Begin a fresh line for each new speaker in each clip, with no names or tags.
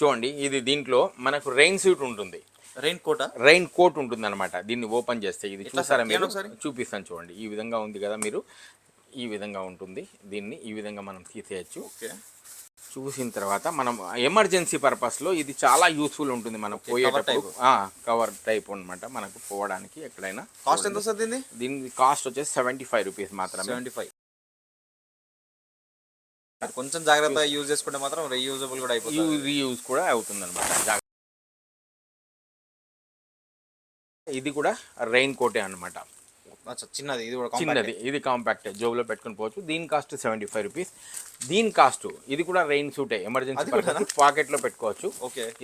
చూడండి, ఇది దీంట్లో మనకు రెయిన్ సూట్ ఉంటుంది, రెయిన్ కోట్ ఉంటుంది అనమాట. దీన్ని ఓపెన్ చేస్తే ఇది చూసారా మీరు, చూపిస్తాను చూడండి. ఈ విధంగా ఉంది కదా, మీరు ఈ విధంగా ఉంటుంది. దీన్ని ఈ విధంగా మనం తీసేయచ్చు. చూసిన తర్వాత మనం ఎమర్జెన్సీ పర్పస్లో ఇది చాలా యూస్ఫుల్ ఉంటుంది. మనం పోయేటప్పుడు కవర్ టైప్ అనమాట, మనకు పోవడానికి ఎక్కడైనా.
కాస్ట్ ఎంత వస్తుంది
దీని కాస్ట్ వచ్చేసి 75 రూపీస్ మాత్రమే.
75. కొంచెం జాగ్రత్తగా యూజ్ చేసుకుంటే మాత్రం రీయూజబుల్ కూడా అయిపోతుంది,
రీయూజ్ కూడా అవుతుంది అనమాట. ఇది కూడా రెయిన్ కోటే అనమాట,
చిన్నది. ఇది కూడా
చిన్నది, ఇది కాంపాక్ట్, జోబులో పెట్టుకుని పోవచ్చు. దీని కాస్ట్ 75 రూపీస్. దీని కాస్ట్ ఇది కూడా రెయిన్ సూటే, ఎమర్జెన్సీ పాకెట్ లో పెట్టుకోవచ్చు.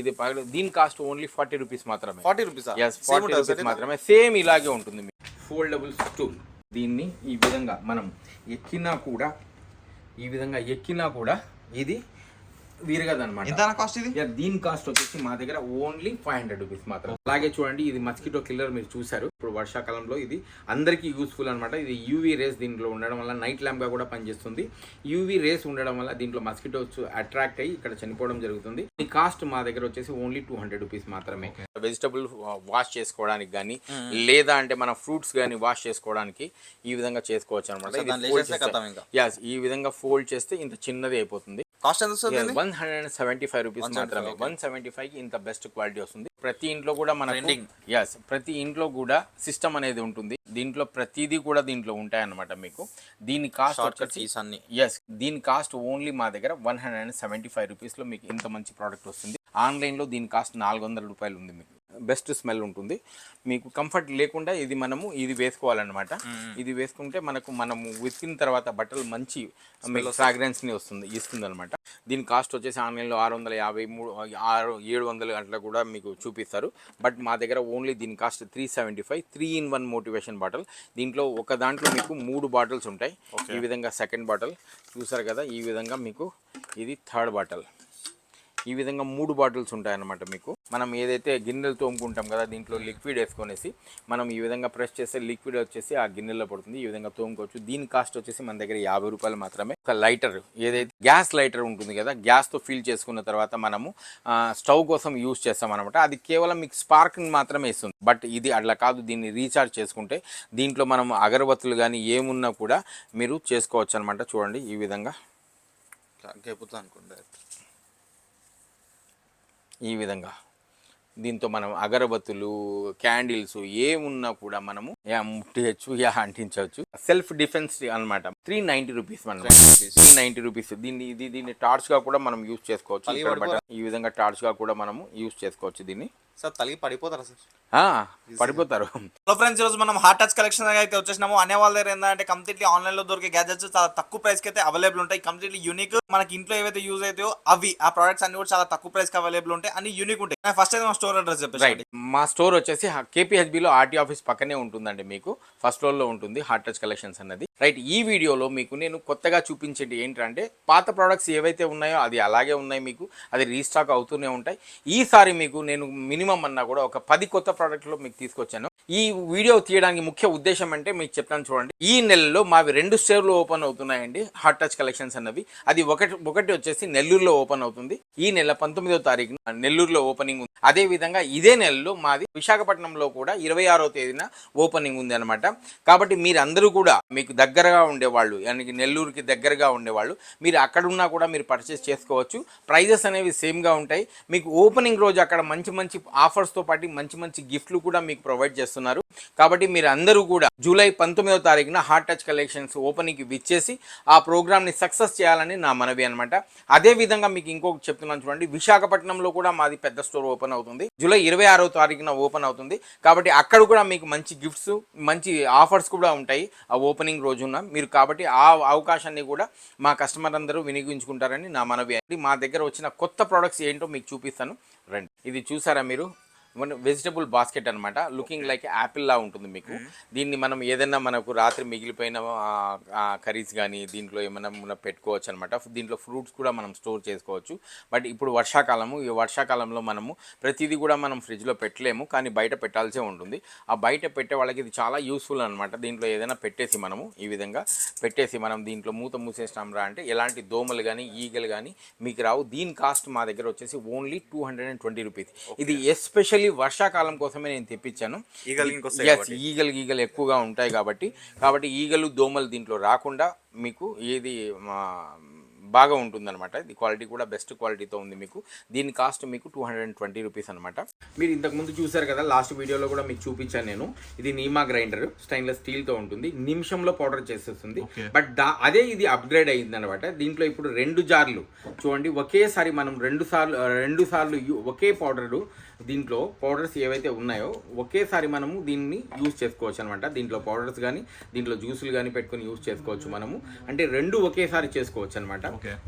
ఇది దీని కాస్ట్ ఓన్లీ 40 రూపీస్ మాత్రమే.
40 రూపీస్
మాత్రమే. సేమ్ ఇలాగే ఉంటుంది. Foldable stool. దీన్ని ఈ విధంగా మనం ఎక్కినా కూడా, ఈ విధంగా ఎక్కినా కూడా ఇది విరగదనమాట. దీని కాస్ట్ వచ్చేసి మా దగ్గర ఓన్లీ 500 రూపీస్ మాత్రం. అలాగే చూడండి, ఇది మస్కిటో కిల్లర్ మీరు చూసారు. ఇప్పుడు వర్షాకాలంలో ఇది అందరికీ యూస్ఫుల్ అనమాట. ఇది యూవీ రేస్ దీంట్లో ఉండడం వల్ల నైట్ ల్యాంప్ గా కూడా పనిచేస్తుంది. యూవీ రేస్ ఉండడం వల్ల దీంట్లో మస్కిటోస్ అట్రాక్ట్ అయ్యి ఇక్కడ చనిపోవడం జరుగుతుంది. ఈ కాస్ట్ మా దగ్గర వచ్చేసి ఓన్లీ 200 రూపీస్ మాత్రమే. వెజిటబుల్ వాష్ చేసుకోవడానికి కానీ, లేదా అంటే మన ఫ్రూట్స్ కానీ వాష్ చేసుకోవడానికి ఈ విధంగా చేసుకోవచ్చు అనమాట. ఈ విధంగా ఫోల్డ్ చేస్తే ఇంత చిన్నది అయిపోతుంది.
కాస్ట్ ఎంత వస్తుంది?
175 రూపీస్ మాత్రమే. 175కి ఇంత బెస్ట్ క్వాలిటీ వస్తుంది. ప్రతి ఇంట్లో కూడా మనకు ప్రతి ఇంట్లో కూడా సిస్టమ్ అనేది ఉంటుంది. దీంట్లో ప్రతిదీ కూడా దీంట్లో ఉంటాయి అన్నమాట. మీకు దీని కాస్ట్ దీని కాస్ట్ ఓన్లీ మా దగ్గర 175 రూపీస్ లో మీకు ఇంత మంచి ప్రోడక్ట్ వస్తుంది. ఆన్లైన్ లో దీని కాస్ట్ 400 రూపాయలు ఉంది. మీకు బెస్ట్ స్మెల్ ఉంటుంది. మీకు కంఫర్ట్ లేకుండా ఇది వేసుకోవాలన్నమాట. ఇది వేసుకుంటే మనము ఉతికిన తర్వాత బట్టలు మంచి ఫ్రాగ్రెన్స్ ని ఇస్తుంది అనమాట. దీని కాస్ట్ వచ్చేసి ఆన్లైన్లో 653 700 అట్లా కూడా మీకు చూపిస్తారు. బట్ మా దగ్గర ఓన్లీ దీని కాస్ట్ 375. 3-in-1 motivation bottle. దీంట్లో ఒక దాంట్లో మీకు 3 బాటిల్స్ ఉంటాయి. ఈ విధంగా సెకండ్ బాటిల్ చూసారు కదా, ఈ విధంగా మీకు ఇది థర్డ్ బాటిల్. ఈ విధంగా 3 బాటిల్స్ ఉంటాయన్నమాట. మీకు మనం ఏదైతే గిన్నెలు తోముకుంటాం కదా, దీంట్లో లిక్విడ్ వేసుకొనేసి మనం ఈ విధంగా ప్రెస్ చేస్తే లిక్విడ్ వచ్చేసి ఆ గిన్నెలో పడుతుంది. ఈ విధంగా తోముకోవచ్చు. దీని కాస్ట్ వచ్చేసి మన దగ్గర 50 రూపాయలు మాత్రమే. ఒక లైటర్, ఏదైతే గ్యాస్ లైటర్ ఉంటుంది కదా, గ్యాస్తో ఫిల్ చేసుకున్న తర్వాత మనము స్టవ్ కోసం యూజ్ చేస్తాం అనమాట. అది కేవలం మీకు స్పార్క్ మాత్రమే ఇస్తుంది. బట్ ఇది అట్లా కాదు. దీన్ని రీఛార్జ్ చేసుకుంటే దీంట్లో మనం అగరబత్తులు కానీ ఏమున్నా కూడా మీరు చేసుకోవచ్చు అనమాట. చూడండి, ఈ విధంగా ఈ విధంగా దీంతో మనం అగరబత్తులు, క్యాండిల్స్ ఏమున్నా కూడా మనము ముట్టవచ్చు, అంటించవచ్చు. సెల్ఫ్ డిఫెన్స్ అనమాట. 390 రూపీస్. 390 రూపీస్. దీన్ని టార్చ్ గా కూడా మనం యూజ్ చేసుకోవచ్చు. ఈ విధంగా టార్చ్ గా కూడా మనము యూజ్ చేసుకోవచ్చు. దీన్ని
సార్ తలిగి పడిపోతారా సార్?
పడిపోతారు.
హలో ఫ్రెండ్స్, ఈరోజు మనం హార్ట్ టచ్ కలెక్షన్ అయితే వచ్చేసినాము. అనే వాళ్ళ దగ్గర ఏంటంటే కంప్లీట్లీ ఆన్లైన్ లో దొరికే గ్యాజెట్స్ చాలా తక్కువ ప్రైస్ కి అయితే అవైలబుల్ ఉంటాయి. Completely unique. మనకి ఇంట్లో ఏవైతే యూజ్ అవుతాయో ఆ ప్రొడక్ట్స్ అన్ని కూడా చాలా తక్కువ ప్రైస్ కి అవైలబుల్ ఉంటాయి, అన్ని యూనిక్ ఉంటాయి. ఫస్ట్ అయితే మా స్టోర్ అడ్రస్ చెప్పేసి.
మా స్టోర్ వచ్చేసి KPHB లో ఆర్టీ ఆఫీస్ పక్కనే ఉంటుందండి. మీకు ఫస్ట్ ఫ్లోర్ లో ఉంటుంది హార్ట్ టచ్ కలెక్షన్స్ అన్నది. రైట్, ఈ వీడియోలో మీకు నేను కొత్తగా చూపించేది ఏంటంటే పాత ప్రోడక్ట్స్ ఏవైతే ఉన్నాయో అది అలాగే ఉన్నాయి. మీకు అది రీస్టాక్ అవుతూనే ఉంటాయి. ఈసారి మీకు నేను మినిమం అన్నా కూడా ఒక 10 కొత్త ప్రోడక్ట్లు మీకు తీసుకొచ్చాను. ఈ వీడియో తీయడానికి ముఖ్య ఉద్దేశం అంటే మీకు చెప్తాను చూడండి. ఈ నెలలో మావి 2 స్టోర్లు ఓపెన్ అవుతున్నాయండి హార్ట్ టచ్ కలెక్షన్స్ అన్నవి. అది ఒకటి వచ్చేసి నెల్లూరులో ఓపెన్ అవుతుంది. ఈ నెల 19వ తారీఖున నెల్లూరులో ఓపెనింగ్ ఉంది. అదే విధంగా ఇదే నెలలో మాది విశాఖపట్నంలో కూడా 26వ తేదీన ఓపెనింగ్ ఉంది అనమాట. కాబట్టి మీరందరూ కూడా మీకు దగ్గరగా ఉండేవాళ్ళు, నెల్లూరుకి దగ్గరగా ఉండేవాళ్ళు, మీరు అక్కడ ఉన్నా కూడా మీరు పర్చేస్ చేసుకోవచ్చు. ప్రైజెస్ అనేవి సేమ్గా ఉంటాయి. మీకు ఓపెనింగ్ రోజు అక్కడ మంచి మంచి ఆఫర్స్తో పాటు మంచి మంచి గిఫ్ట్లు కూడా మీకు ప్రొవైడ్ చేస్తున్నారు. కాబట్టి మీరు అందరూ కూడా జూలై 19వ తారీఖున హార్ట్ టచ్ కలెక్షన్స్ ఓపెనింగ్కి విచ్చేసి ఆ ప్రోగ్రామ్ని సక్సెస్ చేయాలని నా మనవి అనమాట. అదే విధంగా మీకు ఇంకొకటి చెప్తున్నాను చూడండి, విశాఖపట్నంలో కూడా మాది పెద్ద స్టోర్ ఓపెన్ అవుతుంది. జూలై 26వ తారీఖున ఓపెన్ అవుతుంది. కాబట్టి అక్కడ కూడా మీకు మంచి గిఫ్ట్స్, మంచి ఆఫర్స్ కూడా ఉంటాయి ఆ ఓపెనింగ్ రోజున. మీరు కాబట్టి ఆ అవకాశాన్ని కూడా మా కస్టమర్ అందరూ వినియోగించుకుంటారని నా మనవి. మా దగ్గర వచ్చిన కొత్త ప్రోడక్ట్స్ ఏంటో మీకు చూపిస్తాను రండి. ఇది చూసారా మీరు, మన వెజిటబుల్ బాస్కెట్ అనమాట. లుకింగ్ లైక్ యాపిల్ లా ఉంటుంది మీకు. దీన్ని మనం ఏదైనా మనకు రాత్రి మిగిలిపోయిన కర్రీస్ కానీ దీంట్లో ఏమైనా మనం పెట్టుకోవచ్చు అనమాట. దీంట్లో ఫ్రూట్స్ కూడా మనం స్టోర్ చేసుకోవచ్చు. బట్ ఇప్పుడు వర్షాకాలము, ఈ వర్షాకాలంలో మనము ప్రతిదీ కూడా మనం ఫ్రిడ్జ్లో పెట్టలేము, కానీ బయట పెట్టాల్సే ఉంటుంది. ఆ బయట పెట్టే వాళ్ళకి ఇది చాలా యూస్ఫుల్ అనమాట. దీంట్లో ఏదైనా పెట్టేసి మనము ఈ విధంగా పెట్టేసి మనం దీంట్లో మూత మూసేస్తాం రా అంటే ఎలాంటి దోమలు కానీ ఈగలు కానీ మీకు రావు. దీని కాస్ట్ మా దగ్గర వచ్చేసి ఓన్లీ 220 రూపీస్. ఇది ఎస్పెషల్లీ వర్షాకాలం కోసమే నేను తెప్పించాను. ఈగలు ఎక్కువగా ఉంటాయి కాబట్టి ఈగలు దోమలు దీంట్లో రాకుండా మీకు ఏది బాగా ఉంటుందన్నమాట. ఇది క్వాలిటీ కూడా బెస్ట్ క్వాలిటీతో ఉంది మీకు. దీని కాస్ట్ మీకు 220 రూపీస్ అనమాట. మీరు ఇంతకుముందు చూసారు కదా, లాస్ట్ వీడియోలో కూడా మీకు చూపించాను నేను. ఇది నీమా గ్రైండర్ స్టెయిన్లెస్ స్టీల్తో ఉంటుంది. నిమిషంలో పౌడర్ చేసేస్తుంది. బట్ అదే ఇది అప్గ్రేడ్ అయ్యింది అనమాట. దీంట్లో ఇప్పుడు 2 జార్లు చూడండి, ఒకేసారి మనం రెండు సార్లు ఒకే పౌడరు, దీంట్లో పౌడర్స్ ఏవైతే ఉన్నాయో ఒకేసారి మనము దీన్ని యూజ్ చేసుకోవచ్చు అనమాట. దీంట్లో పౌడర్స్ కానీ దీంట్లో జ్యూసులు కానీ పెట్టుకుని యూజ్ చేసుకోవచ్చు మనము. అంటే 2 ఒకేసారి చేసుకోవచ్చు అనమాట.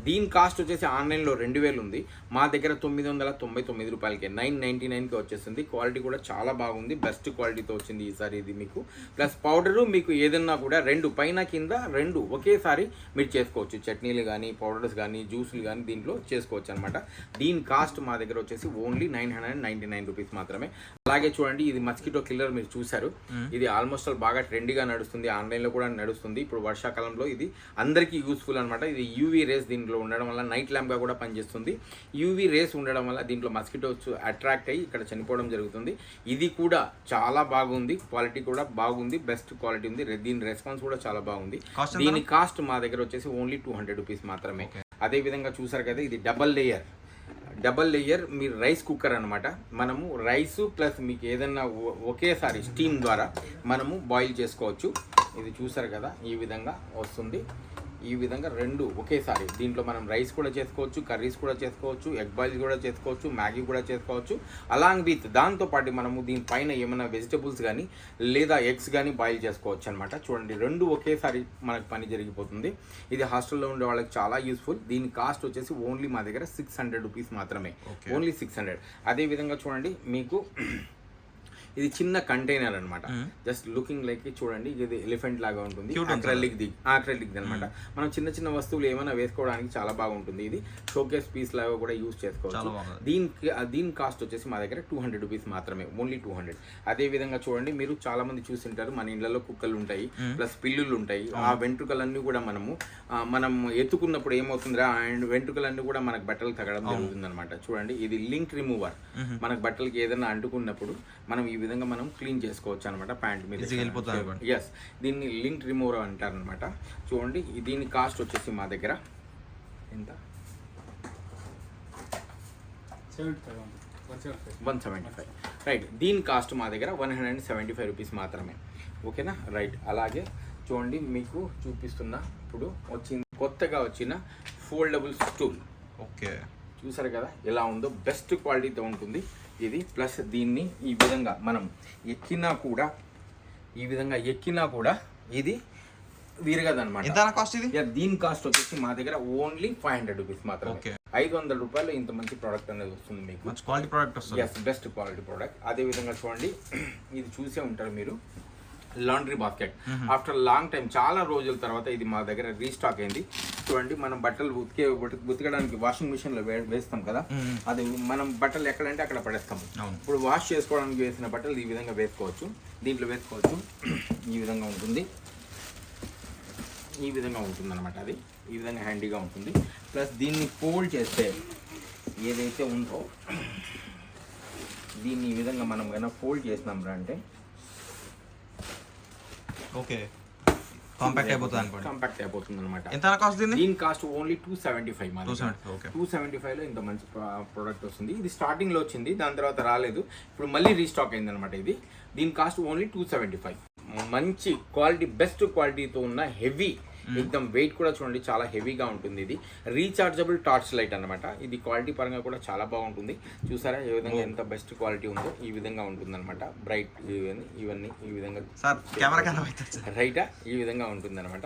దీని కాస్ట్ వచ్చేసి ఆన్లైన్లో 2000 ఉంది, మా దగ్గర 999 రూపాయలకి 999కి వచ్చేసింది. క్వాలిటీ కూడా చాలా బాగుంది, బెస్ట్ క్వాలిటీతో వచ్చింది ఈసారి ఇది మీకు. ప్లస్ పౌడరు మీకు ఏదన్నా కూడా 2 పైన కింద 2 ఒకేసారి మీరు చేసుకోవచ్చు. చట్నీలు కానీ పౌడర్స్ కానీ జ్యూసులు కానీ దీంట్లో చేసుకోవచ్చు అనమాట. దీని కాస్ట్ మా దగ్గర వచ్చేసి ఓన్లీ 999 రూపీస్ మాత్రమే. అలాగే చూడండి, ఇది మస్కిటో కిల్లర్ మీరు చూసారు. ఇది ఆల్మోస్ట్ బాగా ట్రెండీగా నడుస్తుంది, ఆన్లైన్లో కూడా నడుస్తుంది. ఇప్పుడు వర్షాకాలంలో ఇది అందరికీ యూస్ఫుల్ అనమాట. ఇది యూవీ రేస్ దీంట్లో ఉండడం వల్ల నైట్ ల్యాంప్గా కూడా పనిచేస్తుంది. యూవీ రేస్ ఉండడం వల్ల దీంట్లో మస్కిటోస్ అట్రాక్ట్ అయ్యి ఇక్కడ చనిపోవడం జరుగుతుంది. ఇది కూడా చాలా బాగుంది, క్వాలిటీ కూడా బాగుంది, బెస్ట్ క్వాలిటీ ఉంది. దీని రెస్పాన్స్ కూడా చాలా బాగుంది. దీని కాస్ట్ మా దగ్గర వచ్చేసి ఓన్లీ 200 రూపీస్ మాత్రమే. అదే విధంగా చూసారు కదా, ఇది డబల్ లేయర్ మీరు రైస్ కుక్కర్ అనమాట. మనము రైస్ ప్లస్ మీకు ఏదన్నా ఒకేసారి స్టీమ్ ద్వారా మనము బాయిల్ చేసుకోవచ్చు. ఇది చూసారు కదా, ఈ విధంగా వస్తుంది. ఈ విధంగా 2 ఒకేసారి దీంట్లో మనం రైస్ కూడా చేసుకోవచ్చు, కర్రీస్ కూడా చేసుకోవచ్చు, ఎగ్ బాయిల్ కూడా చేసుకోవచ్చు, మ్యాగీ కూడా చేసుకోవచ్చు. అలాంగ్ విత్ దాంతోపాటు మనము దీనిపైన ఏమైనా వెజిటబుల్స్ కానీ లేదా ఎగ్స్ కానీ బాయిల్ చేసుకోవచ్చు అనమాట. చూడండి, 2 ఒకేసారి మనకు పని జరిగిపోతుంది. ఇది హాస్టల్లో ఉండే వాళ్ళకి చాలా యూస్ఫుల్. దీని కాస్ట్ వచ్చేసి ఓన్లీ మా దగ్గర 600 రూపీస్ మాత్రమే, ఓన్లీ 600. అదేవిధంగా చూడండి, మీకు ఇది చిన్న కంటైనర్ అనమాట. జస్ట్ లుకింగ్ లైక్ చూడండి, ఇది ఎలిఫెంట్ లాగా ఉంటుంది. అక్రిలిక్ అనమాట. మనం చిన్న వస్తువులు ఏమైనా వేసుకోవడానికి చాలా బాగుంటుంది. ఇది షోకేస్ పీస్ లాగా కూడా యూజ్ చేసుకోవచ్చు. దీని కాస్ట్ వచ్చేసి మా దగ్గర 200 రూపీస్ మాత్రమే, ఓన్లీ 200. అదే విధంగా చూడండి, మీరు చాలా మంది చూసింటారు, మన ఇళ్లలో కుక్కలు ఉంటాయి, ప్లస్ పిల్లులు ఉంటాయి. ఆ వెంట్రుకలన్నీ కూడా మనం ఎత్తుకున్నప్పుడు ఏమవుతుందిరా, అండ్ వెంట్రుకలన్నీ కూడా మనకు బట్టలు తగ్గడం జరుగుతుంది అనమాట. చూడండి, ఇది లింక్ రిమూవర్. మనకు బట్టలకి ఏదైనా అంటుకున్నప్పుడు మనం ఈ విధంగా మనం క్లీన్ చేసుకోవచ్చు అనమాట. ప్యాంట్ మీద ఎస్, దీన్ని లింక్ రిమూవర్ అంటారు అనమాట. చూడండి, దీని కాస్ట్ వచ్చేసి మా దగ్గర ఎంత, 175. రైట్, దీని కాస్ట్ మా దగ్గర 175 రూపీస్ మాత్రమే. ఓకేనా, రైట్. అలాగే చూడండి, మీకు చూపిస్తున్నా ఇప్పుడు కొత్తగా వచ్చిన ఫోల్డబుల్ స్టూల్. ఓకే, చూసారు కదా ఎలా ఉందో, బెస్ట్ క్వాలిటీతో ఉంటుంది ఇది. ప్లస్ దీన్ని ఈ విధంగా మనం ఎక్కినా కూడా ఇది విరగదనమాట. దీని కాస్ట్ వచ్చేసి మా దగ్గర ఓన్లీ 500 రూపీస్ మాత్రమే. 500 రూపాయలు ఇంత మంచి ప్రోడక్ట్ అనేది వస్తుంది మీకు. క్వాలిటీ ప్రోడక్ట్ వస్తుంది. Yes, best quality product. అదే విధంగా చూడండి, ఇది చూసే ఉంటారు మీరు, laundry basket. After long time, చాలా రోజుల తర్వాత ఇది మా దగ్గర రీస్టాక్ అయింది. చూడండి, మనం బట్టలు ఉతకడానికి వాషింగ్ మిషన్ లో వేస్తాం కదా, అది మనం బట్టలు ఎక్కడంటే అక్కడ పడేస్తాము. ఇప్పుడు వాష్ చేసుకోవడానికి వేసిన బట్టలు ఈ విధంగా వేసుకోవచ్చు, దీంట్లో వేసుకోవచ్చు. ఈ విధంగా ఉంటుంది అనమాట. అది ఈ విధంగా హ్యాండీగా ఉంటుంది. ప్లస్ దీన్ని ఫోల్డ్ చేస్తే ఏదైతే ఉందో దీన్ని ఈ విధంగా మనం కన్నా ఫోల్డ్ చేసినాం రా అంటే కాంపాక్ట్ అయిపోతుంది అనమాట. ఎంత కాస్ట్ దీని కాస్ట్ ఓన్లీ 275. 275 లో ఇంత మంచి ప్రోడక్ట్ వస్తుంది. ఇది స్టార్టింగ్ లో వచ్చింది, దాని తర్వాత రాలేదు, ఇప్పుడు మళ్ళీ రీస్టాక్ అయింది అనమాట. ఇది దీని కాస్ట్ ఓన్లీ 275. మంచి క్వాలిటీ, బెస్ట్ క్వాలిటీతో ఉన్న ఎక్దమ్ వెయిట్ కూడా చూడండి చాలా హెవీగా ఉంటుంది. ఇది రీచార్జబుల్ టార్చ్ లైట్ అనమాట. ఇది క్వాలిటీ పరంగా కూడా చాలా బాగుంటుంది. చూసారా ఏ విధంగా ఎంత బెస్ట్ క్వాలిటీ ఉందో ఈ విధంగా ఉంటుంది అనమాట. బ్రైట్ ఇవన్నీ ఈ విధంగా రైటా ఈ విధంగా ఉంటుంది అనమాట.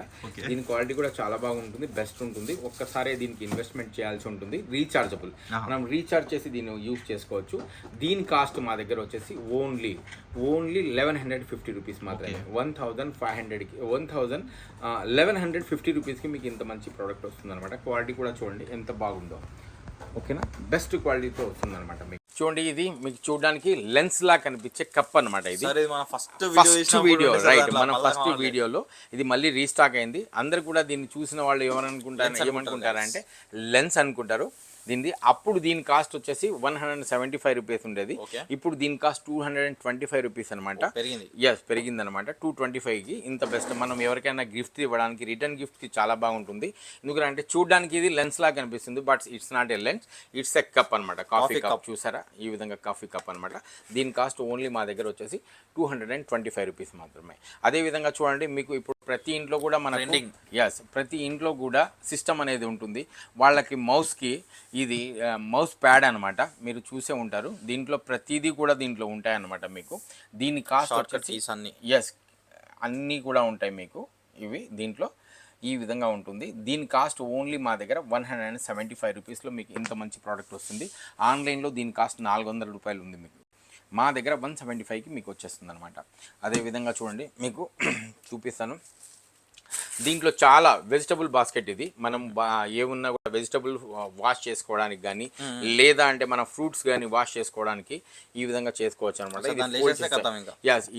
దీని క్వాలిటీ కూడా చాలా బాగుంటుంది, బెస్ట్ ఉంటుంది. ఒక్కసారి దీనికి ఇన్వెస్ట్మెంట్ చేయాల్సి ఉంటుంది. రీచార్జబుల్, మనం రీఛార్జ్ చేసి దీన్ని యూజ్ చేసుకోవచ్చు. దీని కాస్ట్ మా దగ్గర వచ్చేసి ఓన్లీ 1150 రూపీస్ మాత్రమే. 1500కి 1150 రూపీస్కి మీకు ఇంత మంచి ప్రోడక్ట్ వస్తుంది అనమాట. క్వాలిటీ కూడా చూడండి ఎంత బాగుందో. ఓకేనా, బెస్ట్ క్వాలిటీతో వస్తుంది అనమాట. మీకు చూడండి ఇది మీకు చూడడానికి లెన్స్ లా కనిపించే కప్ అనమాట. ఇది ఫస్ట్ వీడియో రైట్, మన ఫస్ట్ వీడియోలో ఇది మళ్ళీ రీస్టాక్ అయింది. అందరు కూడా దీన్ని చూసిన వాళ్ళు ఏమనుకుంటారంటే లెన్స్ అనుకుంటారు దీన్ని. అప్పుడు దీని కాస్ట్ వచ్చేసి 175 రూపీస్ ఉండేది. ఇప్పుడు దీని కాస్ట్ 225 రూపీస్ అనమాట. పెరిగింది అనమాట. 225కి ఇంత బెస్ట్. మనం ఎవరికైనా గిఫ్ట్ ఇవ్వడానికి, రిటర్న్ గిఫ్ట్కి చాలా బాగుంటుంది. ఎందుకంటే చూడడానికి ఇది లెన్స్ లా కనిపిస్తుంది, but it's not a lens, it's a cup అనమాట. కాఫీ కప్ చూసారా ఈ విధంగా కాఫీ కప్ అనమాట. దీని కాస్ట్ ఓన్లీ మా దగ్గర వచ్చేసి 225 రూపీస్ మాత్రమే. అదే విధంగా చూడండి మీకు ఇప్పుడు ప్రతి ఇంట్లో కూడా ప్రతి ఇంట్లో కూడా సిస్టమ్ అనేది ఉంటుంది. వాళ్ళకి మౌస్కి ఇది మౌస్ ప్యాడ్ అనమాట. మీరు చూసే ఉంటారు. దీంట్లో ప్రతిదీ కూడా దీంట్లో ఉంటాయన్నమాట. మీకు దీని కాస్ట్ వచ్చేసి అన్నీ కూడా ఉంటాయి మీకు ఇవి దీంట్లో ఈ విధంగా ఉంటుంది. దీని కాస్ట్ ఓన్లీ మా దగ్గర 175 రూపీస్లో మీకు ఇంత మంచి ప్రోడక్ట్ వస్తుంది. ఆన్లైన్లో దీని కాస్ట్ 400 రూపాయలు ఉంది. మీకు మా దగ్గర 175కి మీకు వచ్చేస్తుంది అనమాట. అదేవిధంగా చూడండి మీకు చూపిస్తాను. దీంట్లో చాలా వెజిటబుల్ బాస్కెట్. ఇది మనం ఏమున్నా కూడా వెజిటబుల్ వాష్ చేసుకోవడానికి కానీ, లేదా అంటే మన ఫ్రూట్స్ కానీ వాష్ చేసుకోవడానికి ఈ విధంగా చేసుకోవచ్చు అనమాట.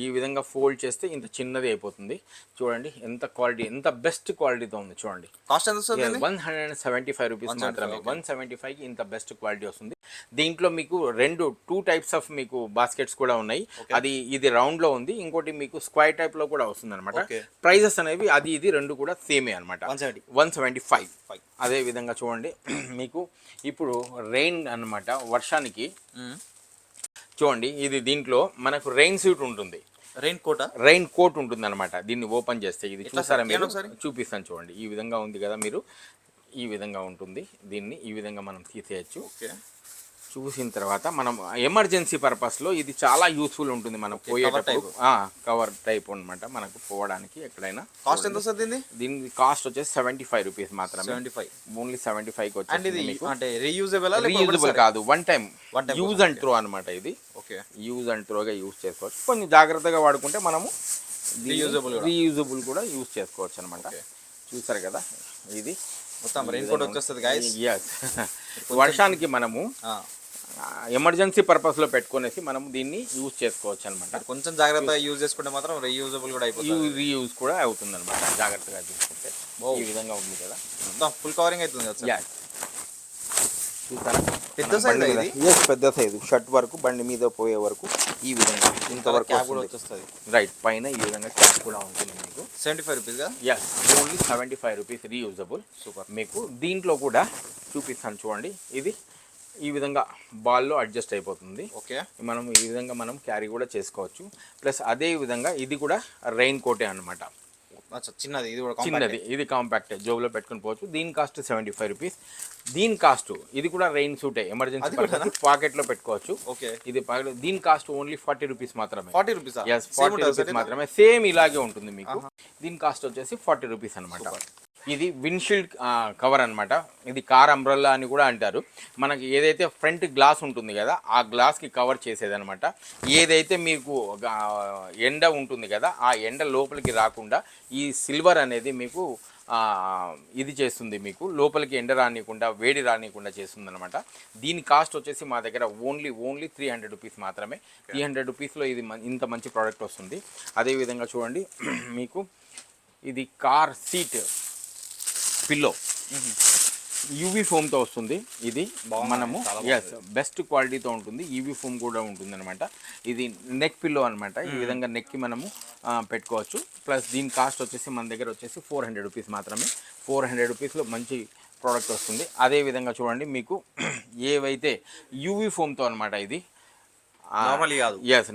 ఈ విధంగా ఫోల్డ్ చేస్తే ఇంత చిన్నది అయిపోతుంది. చూడండి ఎంత క్వాలిటీ, ఎంత బెస్ట్ క్వాలిటీతో ఉంది. చూడండి 175 రూపీస్ మాత్రమే. 175కి ఇంత బెస్ట్ క్వాలిటీ వస్తుంది. దీంట్లో మీకు 2 టైప్స్ ఆఫ్ మీకు బాస్కెట్స్ కూడా ఉన్నాయి. ఇది రౌండ్ లో ఉంది, ఇంకోటి మీకు స్క్వైర్ టైప్ లో కూడా వస్తుంది అనమాట. ప్రైజెస్ అనేవి ఇది రెండు కూడా సేమే అనమాట. 175. అదే విధంగా చూడండి మీకు ఇప్పుడు రెయిన్ అనమాట, వర్షానికి చూడండి ఇది దీంట్లో మనకు రెయిన్ సూట్ ఉంటుంది, రెయిన్ కోట్ ఉంటుంది అనమాట. దీన్ని ఓపెన్ చేస్తే ఇది చూసారా మీరు, చూపిస్తాను చూడండి. ఈ విధంగా ఉంది కదా, మీరు ఈ విధంగా ఉంటుంది. దీన్ని ఈ విధంగా మనం తీసేయచ్చు. చూసిన తర్వాత మనం ఎమర్జెన్సీ పర్పస్లో ఇది చాలా యూస్ఫుల్ ఉంటుంది. మనం పోయేటప్పుడు కవర్ టైప్ అనమాట, మనకు పోవడానికి ఎక్కడైనా.
కాస్ట్ ఎంత వస్తుంది
దీని కాస్ట్ వచ్చేసి 75 రూపీస్ మాత్రమే. ఓన్లీ 75కి వచ్చేసి. రీయూజబుల్ కాదు, one time use and throw అనమాట. ఇది యూజ్ అండ్ త్రోగా యూజ్ చేసుకోవచ్చు. కొంచెం జాగ్రత్తగా వాడుకుంటే మనము రీయూజబుల్ కూడా యూజ్ చేసుకోవచ్చు అనమాట. చూసారు కదా ఇది
మొత్తం రెయిన్ కోట్ వచ్చేస్తుంది గైస్.
వర్షానికి మనము ఎమర్జెన్సీ పర్పస్లో పెట్టుకునేసి మనం దీన్ని యూజ్ చేసుకోవచ్చు అనమాట.
కొంచెం జాగ్రత్తగా యూజ్ చేసుకుంటే మాత్రం రీయూజబుల్ కూడా అయిపోతుంది,
రీయూజ్ కూడా అవుతుంది అనమాట. జాగ్రత్తగా చూసుకుంటే ఈ విధంగా ఉంది కదా,
మొత్తం ఫుల్ కవరింగ్ అవుతుంది కదా.
చూసారా
పెద్ద సైజ్,
పెద్ద సైజు షర్ట్ వరకు, బండి మీద పోయే వరకు ఈ విధంగా ఇంతవరకు
వచ్చేస్తుంది.
రైట్, పైన ఈ విధంగా క్యాప్ కూడా ఉంటుంది మీకు.
75 rupees.
Only 75 rupees reusable. Super. మీకు దీంట్లో కూడా చూపిస్తాను చూడండి. ఇది ఈ విధంగా బాల్లో అడ్జస్ట్ అయిపోతుంది. మనం ఈ విధంగా మనం క్యారీ కూడా చేసుకోవచ్చు. ప్లస్ అదే విధంగా ఇది కూడా రెయిన్ కోటే అనమాట.
చిన్నది,
ఇది కాంపాక్ట్, జోబులో పెట్టుకుని పోవచ్చు. దీని కాస్ట్ 75 రూపీస్. దీని కాస్ట్ ఇది కూడా రెయిన్ సూటే, ఎమర్జెన్సీ పాకెట్ లో పెట్టుకోవచ్చు. ఇది దీని కాస్ట్ ఓన్లీ 40 రూపీస్ మాత్రమే.
40 రూపీస్
మాత్రమే, సేమ్ ఇలాగే ఉంటుంది మీకు. దీని కాస్ట్ వచ్చేసి 40 రూపీస్ అనమాట. ఇది విండ్షీల్డ్ కవర్ అనమాట. ఇది కార్ అంబ్రెల్లా అని కూడా అంటారు. మనకి ఏదైతే ఫ్రంట్ గ్లాస్ ఉంటుంది కదా, ఆ గ్లాస్కి కవర్ చేసేదనమాట. ఏదైతే మీకు ఎండ ఉంటుంది కదా, ఆ ఎండ లోపలికి రాకుండా ఈ సిల్వర్ అనేది మీకు ఇది చేస్తుంది, మీకు లోపలికి ఎండ రానియకుండా, వేడి రానియకుండా చేస్తుంది అనమాట. దీని కాస్ట్ వచ్చేసి మా దగ్గర ఓన్లీ 300 రూపీస్ మాత్రమే. 300 రూపీస్లో ఇది ఇంత మంచి ప్రోడక్ట్ వస్తుంది. అదేవిధంగా చూడండి మీకు ఇది కార్ సీట్ పిల్లో యూవీ ఫోమ్తో వస్తుంది. ఇది మనము బెస్ట్ క్వాలిటీతో ఉంటుంది. యూవీ ఫోమ్ కూడా ఉంటుంది అనమాట. ఇది నెక్ పిల్లో అనమాట. ఈ విధంగా నెక్కి మనము పెట్టుకోవచ్చు. ప్లస్ దీని కాస్ట్ వచ్చేసి మన దగ్గర వచ్చేసి 400 రూపీస్ మాత్రమే. 400 రూపీస్లో మంచి ప్రోడక్ట్ వస్తుంది. అదేవిధంగా చూడండి మీకు ఏవైతే యూవీ ఫోమ్తో అనమాట, ఇది
నార్మల్ కాదు.
ఎస్,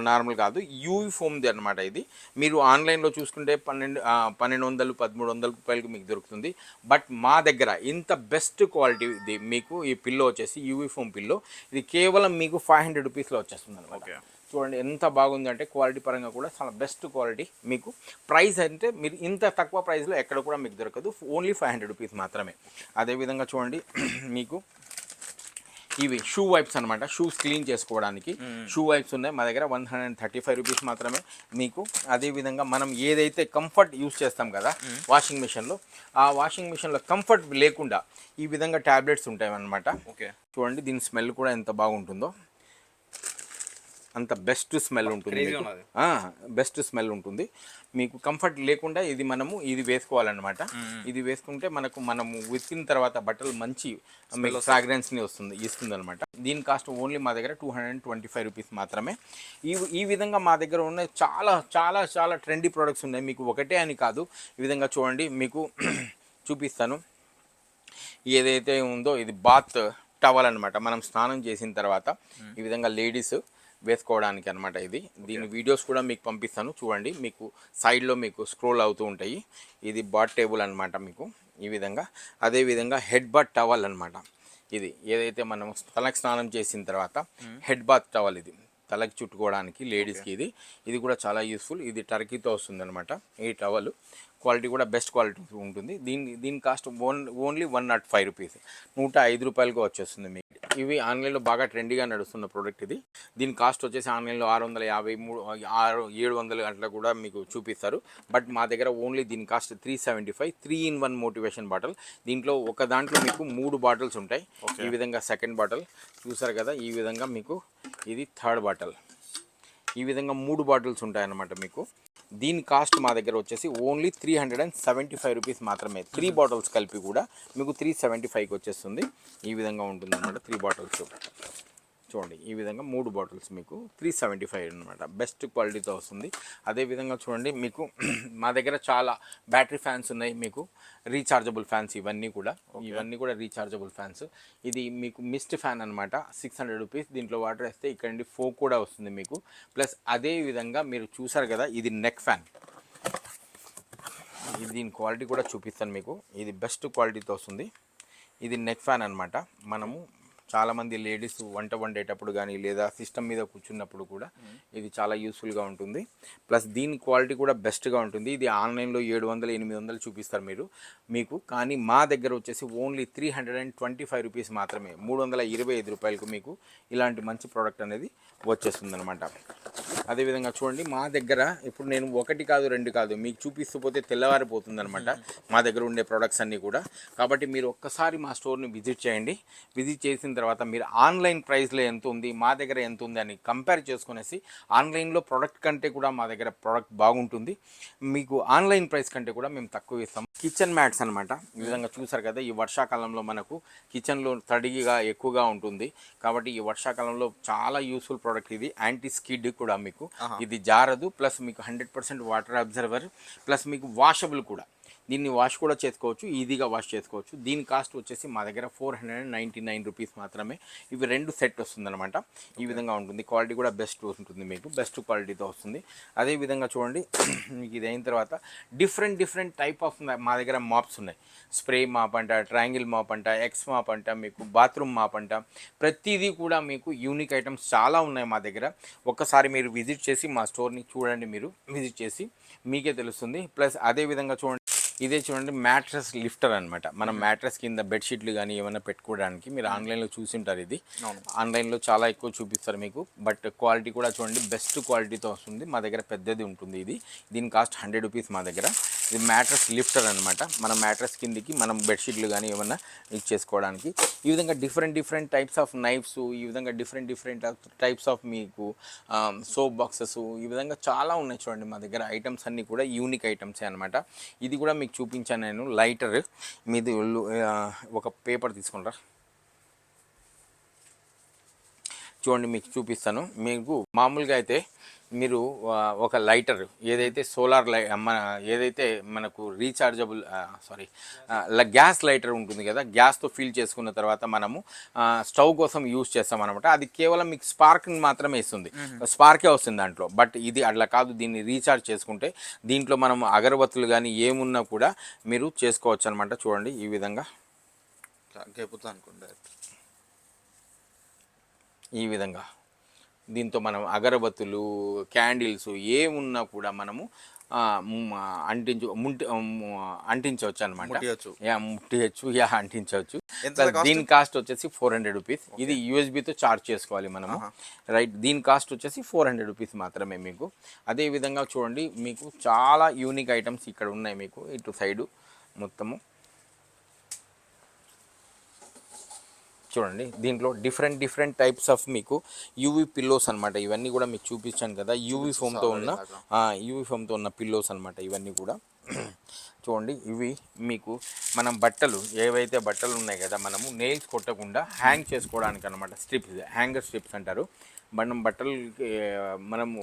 నార్మల్ కాదు, యూవి ఫోమ్ది అనమాట. ఇది మీరు ఆన్లైన్లో చూసుకుంటే 1200 1300 రూపాయలకి మీకు దొరుకుతుంది. బట్ మా దగ్గర ఇంత బెస్ట్ క్వాలిటీ ఇది మీకు ఈ పిల్లో వచ్చేసి యూవి ఫోమ్ పిల్లో, ఇది కేవలం మీకు 500 రూపీస్లో వచ్చేస్తుంది అనమాట. చూడండి ఎంత బాగుంది అంటే క్వాలిటీ పరంగా కూడా చాలా బెస్ట్ క్వాలిటీ. మీకు ప్రైస్ అంటే మీరు ఇంత తక్కువ ప్రైస్లో ఎక్కడ కూడా మీకు దొరకదు, ఓన్లీ 500 రూపీస్ మాత్రమే. అదేవిధంగా చూడండి మీకు ఇవి షూ వైప్స్ అనమాట, షూస్ క్లీన్ చేసుకోవడానికి షూ వైప్స్ ఉన్నాయి మా దగ్గర 135 రూపీస్ మాత్రమే మీకు. అదేవిధంగా మనం ఏదైతే కంఫర్ట్ యూస్ చేస్తాం కదా వాషింగ్ మిషన్లో, ఆ వాషింగ్ మిషన్లో కంఫర్ట్ లేకుండా ఈ విధంగా ట్యాబ్లెట్స్ ఉంటాయి అన్నమాట.
ఓకే,
చూడండి దీని స్మెల్ కూడా ఎంత బాగుంటుందో, అంత బెస్ట్ స్మెల్ ఉంటుంది, బెస్ట్ స్మెల్ ఉంటుంది మీకు. కంఫర్ట్ లేకుండా ఇది ఇది వేసుకోవాలన్నమాట. ఇది వేసుకుంటే మనము ఉతికిన తర్వాత బట్టలు మంచి మీకు ఫ్రాగ్రెన్స్ని ఇస్తుంది అనమాట. దీని కాస్ట్ ఓన్లీ మా దగ్గర 225 రూపీస్ మాత్రమే. ఈ విధంగా మా దగ్గర ఉన్న చాలా చాలా చాలా ట్రెండీ ప్రోడక్ట్స్ ఉన్నాయి మీకు, ఒకటే అని కాదు. ఈ విధంగా చూడండి మీకు చూపిస్తాను. ఏదైతే ఉందో ఇది బాత్ టవల్ అనమాట, మనం స్నానం చేసిన తర్వాత ఈ విధంగా లేడీస్ వేసుకోవడానికి అనమాట. దీని వీడియోస్ కూడా మీకు పంపిస్తాను చూడండి, మీకు సైడ్లో మీకు స్క్రోల్ అవుతూ ఉంటాయి. ఇది బాత్ టేబుల్ అనమాట మీకు ఈ విధంగా. అదేవిధంగా హెడ్ బాత్ టవల్ అనమాట. ఇది ఏదైతే మనం తలకి స్నానం చేసిన తర్వాత హెడ్ బాత్ టవల్, ఇది తలకి చుట్టుకోవడానికి లేడీస్కి. ఇది కూడా చాలా యూస్ఫుల్. ఇది టర్కీతో వస్తుంది అనమాట ఈ టవల్. క్వాలిటీ కూడా బెస్ట్ క్వాలిటీ ఉంటుంది. దీని కాస్ట్ ఓన్లీ 105 రూపీస్, 105 రూపాయలకు వచ్చేస్తుంది మీకు. ఇవి ఆన్లైన్లో బాగా ట్రెండీగా నడుస్తున్న ప్రోడక్ట్ ఇది. దీని కాస్ట్ వచ్చేసి ఆన్లైన్లో 650 700 అట్లా కూడా మీకు చూపిస్తారు. బట్ మా దగ్గర ఓన్లీ దీని కాస్ట్ 375. 3-in-1 motivation bottle. దీంట్లో ఒక దాంట్లో మీకు 3 బాటిల్స్ ఉంటాయి. ఈ విధంగా సెకండ్ బాటిల్ చూసారు కదా, ఈ విధంగా మీకు ఇది థర్డ్ బాటిల్. ఈ విధంగా 3 బాటిల్స్ ఉంటాయన్నమాట మీకు. దీని కాస్ట్ మా దగ్గర వచ్చేసి ఓన్లీ 375 రూపీస్ మాత్రమే. 3 బాటిల్స్ కలిపి కూడా మీకు 375కి వచ్చేస్తుంది. ఈ విధంగా ఉంటుంది అన్నమాట 3 బాటిల్స్. చూడండి ఈ విధంగా 3 బాటిల్స్ మీకు 375 అనమాట, బెస్ట్ క్వాలిటీతో వస్తుంది. అదేవిధంగా చూడండి మీకు మా దగ్గర చాలా బ్యాటరీ ఫ్యాన్స్ ఉన్నాయి మీకు, రీఛార్జబుల్ ఫ్యాన్స్ ఇవన్నీ కూడా రీఛార్జబుల్ ఫ్యాన్స్. ఇది మీకు మిస్ట్ ఫ్యాన్ అనమాట, 600 రూపీస్. దీంట్లో వాటర్ వేస్తే ఇక్కడ నుండి ఫోక్ కూడా వస్తుంది మీకు. ప్లస్ అదే విధంగా మీరు చూసారు కదా, ఇది నెక్ ఫ్యాన్. దీని క్వాలిటీ కూడా చూపిస్తాను మీకు, ఇది బెస్ట్ క్వాలిటీతో వస్తుంది. ఇది నెక్ ఫ్యాన్ అనమాట. మనము చాలామంది లేడీస్ వంట వండేటప్పుడు కానీ లేదా సిస్టమ్ మీద కూర్చున్నప్పుడు కూడా ఇది చాలా యూస్ఫుల్గా ఉంటుంది. ప్లస్ దీని క్వాలిటీ కూడా బెస్ట్గా ఉంటుంది. ఇది ఆన్లైన్లో 700-800 చూపిస్తారు మీకు, కానీ మా దగ్గర వచ్చేసి ఓన్లీ 325 రూపీస్ మాత్రమే, 325 రూపాయలకు మీకు ఇలాంటి మంచి ప్రోడక్ట్ అనేది వచ్చేస్తుంది అనమాట. అదేవిధంగా చూడండి మా దగ్గర ఇప్పుడు నేను 1 కాదు 2 కాదు మీకు చూపిస్తూ పోతే తెల్లవారిపోతుంది అనమాట మా దగ్గర ఉండే ప్రోడక్ట్స్ అన్నీ కూడా. కాబట్టి మీరు ఒక్కసారి మా స్టోర్ని విజిట్ చేయండి. విజిట్ చేసిన తర్వాత మీరు ఆన్లైన్ ప్రైస్లో ఎంత ఉంది, మా దగ్గర ఎంత ఉంది అని కంపేర్ చేసుకునేసి, ఆన్లైన్లో ప్రోడక్ట్ కంటే కూడా మా దగ్గర ప్రోడక్ట్ బాగుంటుంది. మీకు ఆన్లైన్ ప్రైస్ కంటే కూడా మేము తక్కువ ఇస్తాం. కిచెన్ మ్యాట్స్ అనమాట. ఈ విధంగా చూసారు కదా, ఈ వర్షాకాలంలో మనకు కిచెన్లో తడిగా ఎక్కువగా ఉంటుంది కాబట్టి ఈ వర్షాకాలంలో చాలా యూస్ఫుల్ ప్రోడక్ట్ ఇది. యాంటీ స్కిడ్ కూడా మీకు, ఇది జారదు. ప్లస్ మీకు 100% వాటర్ అబ్జర్వర్, ప్లస్ మీకు వాషబుల్ కూడా. దీన్ని వాష్ కూడా చేసుకోవచ్చు, ఈజీగా వాష్ చేసుకోవచ్చు. దీని కాస్ట్ వచ్చేసి మా దగ్గర 499 రూపీస్ మాత్రమే. ఇవి 2 సెట్ వస్తుందన్నమాట. ఈ విధంగా ఉంటుంది. క్వాలిటీ కూడా బెస్ట్ ఉంటుంది మీకు, బెస్ట్ క్వాలిటీతో వస్తుంది. అదేవిధంగా చూడండి మీకు ఇది అయిన తర్వాత డిఫరెంట్ టైప్ ఆఫ్ మా దగ్గర మాప్స్ ఉన్నాయి. స్ప్రే మాప్ అంట, ట్రయాంగిల్ మాప్ అంట, ఎక్స్ మాప్ అంట, మీకు బాత్రూమ్ మాప్ అంట, ప్రతిదీ కూడా మీకు యూనిక్ ఐటమ్స్ చాలా ఉన్నాయి మా దగ్గర. ఒక్కసారి మీరు విజిట్ చేసి మా స్టోర్ని చూడండి, మీరు విజిట్ చేసి మీకే తెలుస్తుంది. ప్లస్ అదేవిధంగా చూడండి, ఇదే చూడండి మ్యాట్రస్ లిఫ్టర్ అనమాట. మనం మ్యాట్రస్ కింద బెడ్షీట్లు కానీ ఏమైనా పెట్టుకోవడానికి మీరు ఆన్లైన్లో చూసింటారు. ఇది ఆన్లైన్లో చాలా ఎక్కువ చూపిస్తారు మీకు, బట్ క్వాలిటీ కూడా చూడండి బెస్ట్ క్వాలిటీతో వస్తుంది. మా దగ్గర పెద్దది ఉంటుంది ఇది. దీని కాస్ట్ 100 రూపీస్ మా దగ్గర. ఇది మ్యాట్రస్ లిఫ్టర్ అనమాట. మన మ్యాట్రస్ కిందికి మనం బెడ్షీట్లు కానీ ఏమైనా ఇచ్చేసుకోవడానికి. ఈ విధంగా డిఫరెంట్ టైప్స్ ఆఫ్ నైఫ్స్, ఈ విధంగా డిఫరెంట్ టైప్స్ ఆఫ్ మీకు సోప్ బాక్సెస్, ఈ విధంగా చాలా ఉన్నాయి చూడండి మా దగ్గర. ఐటమ్స్ అన్నీ కూడా యూనిక్ ఐటమ్సే అనమాట. ఇది కూడా మీకు చూపించాను నేను. లైటర్ మీది ఒక పేపర్ తీసుకుంటారు చూడండి మీకు చూపిస్తాను. మీకు మామూలుగా అయితే మీరు ఒక లైటర్ ఏదైతే సోలార్ మన ఏదైతే మనకు రీఛార్జబుల్ గ్యాస్ లైటర్ ఉంటుంది కదా, గ్యాస్తో ఫిల్ చేసుకున్న తర్వాత మనము స్టవ్ కోసం యూజ్ చేస్తాం అనమాట. అది కేవలం మీకు స్పార్క్ని మాత్రమే ఇస్తుంది, స్పార్కే వస్తుంది దాంట్లో. బట్ ఇది అట్లా కాదు, దీన్ని రీఛార్జ్ చేసుకుంటే దీంట్లో మనం అగరబత్తులు కానీ ఏమున్నా కూడా మీరు చేసుకోవచ్చు అనమాట. చూడండి ఈ విధంగా, ఈ విధంగా దీంతో మనం అగరబత్తులు, క్యాండిల్స్ ఏమున్నా కూడా మనము అంటించవచ్చు అనమాట. ముట్టియచ్చు, అంటించవచ్చు. దీని కాస్ట్ వచ్చేసి 400 రూపీస్. ఇది యూఎస్బితో ఛార్జ్ చేసుకోవాలి మనము, రైట్. దీని కాస్ట్ వచ్చేసి 400 రూపీస్ మాత్రమే మీకు. అదేవిధంగా చూడండి మీకు చాలా యూనిక్ ఐటమ్స్ ఇక్కడ ఉన్నాయి మీకు ఇటు సైడు మొత్తము. చూడండి దీంట్లో డిఫరెంట్ టైప్స్ ఆఫ్ మీకు యూవీ పిల్లోస్ అనమాట. ఇవన్నీ కూడా మీకు చూపించాను కదా, యూవీ ఫోమ్తో ఉన్న పిల్లోస్ అనమాట ఇవన్నీ కూడా. చూడండి ఇవి మీకు మనం బట్టలు ఏవైతే బట్టలు ఉన్నాయి కదా, మనము నెయిల్స్ కొట్టకుండా హ్యాంగ్ చేసుకోవడానికి అనమాట. స్ట్రిప్స్, హ్యాంగర్ స్ట్రిప్స్ అంటారు. మనం బట్టలకి మనము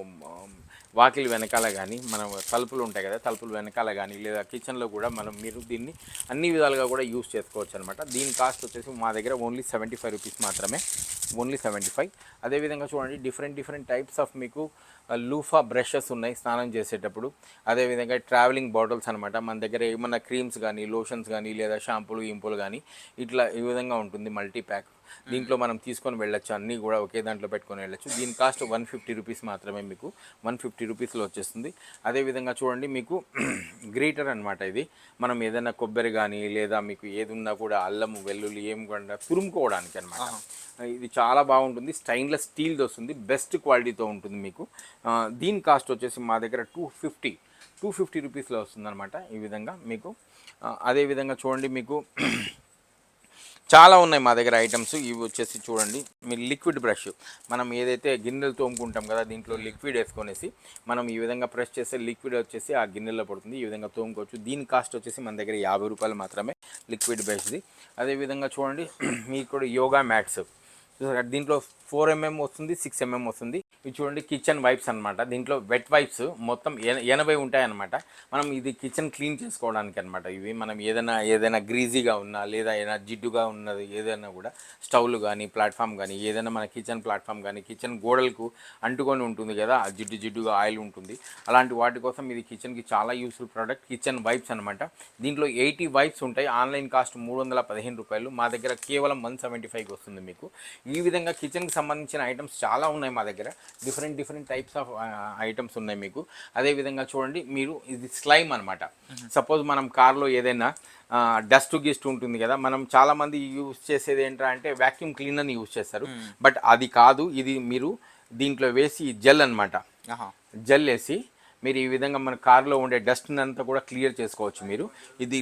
వాకిలి వెనకాల కానీ, మనం తలుపులు ఉంటాయి కదా, తలుపులు వెనకాల కానీ లేదా కిచెన్లో కూడా మీరు దీన్ని అన్ని విధాలుగా కూడా యూస్ చేసుకోవచ్చు అనమాట. దీని కాస్ట్ వచ్చేసి మా దగ్గర ఓన్లీ 75 రూపీస్ మాత్రమే, ఓన్లీ 75. అదేవిధంగా చూడండి డిఫరెంట్ టైప్స్ ఆఫ్ మీకు లూఫా బ్రషెస్ ఉన్నాయి స్నానం చేసేటప్పుడు. అదేవిధంగా ట్రావెలింగ్ బాటిల్స్ అనమాట. మన దగ్గర ఏమన్నా క్రీమ్స్ కానీ, లోషన్స్ కానీ లేదా షాంపూలు ఇంపులు కానీ ఇట్లా ఈ విధంగా ఉంటుంది మల్టీ ప్యాక్. దీంట్లో మనం తీసుకొని వెళ్ళొచ్చు, అన్నీ కూడా ఒకే దాంట్లో పెట్టుకొని వెళ్ళొచ్చు. దీని కాస్ట్ 150 రూపీస్ మాత్రమే, మీకు 150 రూపీస్లో వచ్చేస్తుంది. అదేవిధంగా చూడండి మీకు గ్రేటర్ అనమాట. ఇది మనం ఏదైనా కొబ్బరి కానీ లేదా మీకు ఏది ఉన్నా కూడా అల్లము వెల్లుల్లి ఏం కూడా తురుముకోవడానికి అనమాట. ఇది చాలా బాగుంటుంది, స్టెయిన్లెస్ స్టీల్ది వస్తుంది, బెస్ట్ క్వాలిటీతో ఉంటుంది మీకు. దీని కాస్ట్ వచ్చేసి మా దగ్గర 250 రూపీస్లో వస్తుంది అనమాట ఈ విధంగా మీకు. అదేవిధంగా చూడండి మీకు చాలా ఉన్నాయి మా దగ్గర ఐటమ్స్. ఇవి వచ్చేసి చూడండి మీరు లిక్విడ్ బ్రష్, మనం ఏదైతే గిన్నెలు తోముకుంటాం కదా, దీంట్లో లిక్విడ్ వేసుకొనేసి మనం ఈ విధంగా ప్రెస్ చేస్తే లిక్విడ్ వచ్చేసి ఆ గిన్నెలో పడుతుంది. ఈ విధంగా తోముకోవచ్చు. దీని కాస్ట్ వచ్చేసి మన దగ్గర 50 రూపాయలు మాత్రమే లిక్విడ్ బ్రష్ది. అదేవిధంగా చూడండి మీకు కూడా యోగా మ్యాట్స్, దీంట్లో 4 mm వస్తుంది, 6 mm వస్తుంది. ఇవి చూడండి కిచెన్ వైప్స్ అనమాట. దీంట్లో వెట్ వైప్స్ మొత్తం 80 ఉంటాయి అనమాట. మనం ఇది కిచెన్ క్లీన్ చేసుకోవడానికి అనమాట. ఇవి మనం ఏదైనా గ్రీజీగా ఉన్నా లేదా ఏదైనా జిడ్డుగా ఉన్నది ఏదైనా కూడా స్టవ్లు కానీ ప్లాట్ఫామ్ కానీ ఏదైనా మన కిచెన్ ప్లాట్ఫామ్ కానీ కిచెన్ గోడలకు అంటుకొని ఉంటుంది కదా, ఆ జిడ్డుగా ఆయిల్ ఉంటుంది, అలాంటి వాటి కోసం ఇది కిచెన్కి చాలా యూస్ఫుల్ ప్రోడక్ట్ కిచెన్ వైప్స్ అనమాట. దీంట్లో 80 వైప్స్ ఉంటాయి. ఆన్లైన్ కాస్ట్ 315 రూపాయలు, మా దగ్గర కేవలం 175 వస్తుంది మీకు. ఈ విధంగా కిచెన్కి సంబంధించిన ఐటమ్స్ చాలా ఉన్నాయి మా దగ్గర. డిఫరెంట్ టైప్స్ ఆఫ్ ఐటమ్స్ ఉన్నాయి మీకు. అదేవిధంగా చూడండి మీరు ఇది స్లైమ్ అనమాట. సపోజ్ మనం కార్లో ఏదైనా డస్ట్ గిస్ట్ ఉంటుంది కదా, మనం చాలామంది యూజ్ చేసేది ఏంటంటే వ్యాక్యూమ్ క్లీనర్ని యూజ్ చేస్తారు. బట్ అది కాదు, ఇది మీరు దీంట్లో వేసి జెల్ అనమాట, జెల్ వేసి మీరు ఈ విధంగా మన కార్లో ఉండే డస్ట్ని అంతా కూడా క్లియర్ చేసుకోవచ్చు మీరు. ఇది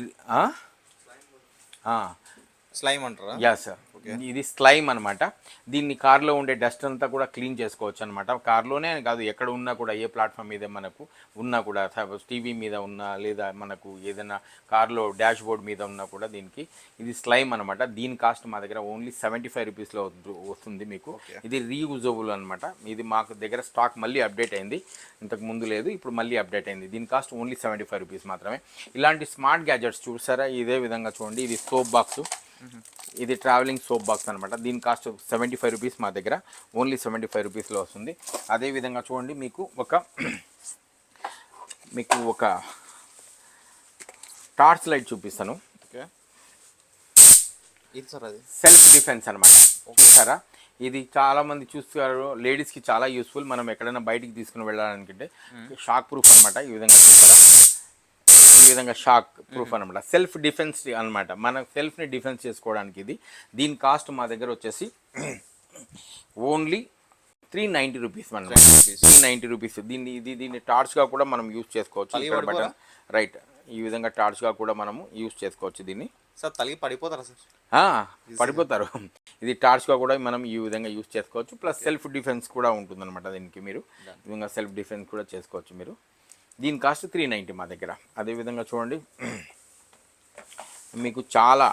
స్లైమ్ అంటారా?
యా సార్, ఇది స్లైమ్ అనమాట. దీన్ని కార్లో ఉండే డస్ట్ అంతా కూడా క్లీన్ చేసుకోవచ్చు అనమాట. కార్లోనే కాదు, ఎక్కడ ఉన్నా కూడా, ఏ ప్లాట్ఫామ్ మీద మనకు ఉన్నా కూడా, టీవీ మీద ఉన్నా లేదా మనకు ఏదైనా కార్లో డాష్ బోర్డ్ మీద ఉన్నా కూడా దీనికి ఇది స్లైమ్ అనమాట. దీని కాస్ట్ మా దగ్గర ఓన్లీ 75 రూపీస్లో వస్తుంది మీకు. ఇది రీయూజబుల్ అనమాట. ఇది మాకు దగ్గర స్టాక్ మళ్ళీ అప్డేట్ అయింది, ఇంతకు ముందు లేదు, ఇప్పుడు మళ్ళీ అప్డేట్ అయింది. దీని కాస్ట్ ఓన్లీ 75 రూపీస్ మాత్రమే. ఇలాంటి స్మార్ట్ గ్యాజెట్స్ చూసారా, ఇదే విధంగా చూడండి. ఇది సోప్ బాక్స్, ఇది ట్రావెలింగ్ సోప్ బాక్స్ అనమాట. దీని కాస్ట్ 75 రూపీస్, మా దగ్గర ఓన్లీ 75 రూపీస్లో వస్తుంది. అదేవిధంగా చూడండి మీకు ఒక టార్చ్ లైట్ చూపిస్తాను. సెల్ఫ్ డిఫెన్స్ అనమాట. చూసారా, ఇది చాలామంది చూస్తారు, లేడీస్కి చాలా యూస్ఫుల్. మనం ఎక్కడైనా బయటికి తీసుకుని వెళ్ళాలనుకుంటే షాక్ ప్రూఫ్ అనమాట. ఈ విధంగా చూస్తారా, ఈ విధంగా షాక్ ప్రూఫ్ అనమాట. సెల్ఫ్ డిఫెన్స్ అనమాట, మన సెల్ఫ్ని డిఫెన్స్ చేసుకోవడానికి ఇది. దీని కాస్ట్ మా దగ్గర వచ్చేసి ఓన్లీ 390 రూపీస్ అనమాట. 390 రూపీస్. దీన్ని టార్చ్గా కూడా మనం యూజ్ చేసుకోవచ్చు. రైట్, ఈ విధంగా టార్చ్గా కూడా మనము యూజ్ చేసుకోవచ్చు దీన్ని.
సార్ తలిగి పడిపోతారా సార్?
పడిపోతారు. ఇది టార్చ్గా కూడా మనం ఈ విధంగా యూజ్ చేసుకోవచ్చు. ప్లస్ సెల్ఫ్ డిఫెన్స్ కూడా ఉంటుందన్నమాట దీనికి. మీరు ఈ విధంగా సెల్ఫ్ డిఫెన్స్ కూడా చేసుకోవచ్చు మీరు. దీని కాస్ట్ 390 మా దగ్గర. అదేవిధంగా చూడండి మీకు చాలా